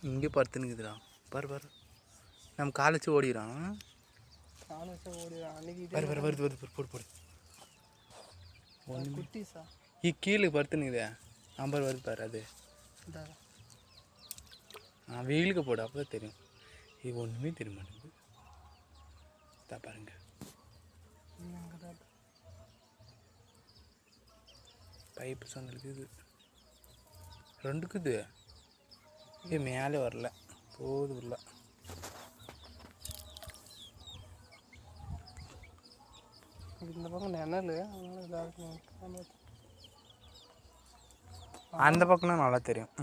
இங்கே படுத்துனுக்குதுடா. பாரு பாரு, நம்ம காலை வச்சு ஓடிடுறான். காலை வச்சு ஓடிடுறான். அன்னைக்கு பாரு பாரு, வருது வருது, போடு போடு. குட்டிஸா கீழே படுத்துனுக்குதே. நம்பர் வருது பாரு. அது வெயிலுக்கு போடு, அப்போ தான் தெரியும். இது ஒன்றுமே தெரிய மாட்டேங்குது. தான் பாருங்க, பைப்பு சந்திருக்குது. ரெண்டுக்குது. மேலே வரல, போகுது உள்ள. இந்த பக்கம் நிழல், அந்த பக்கம்லாம் நல்லா தெரியும்.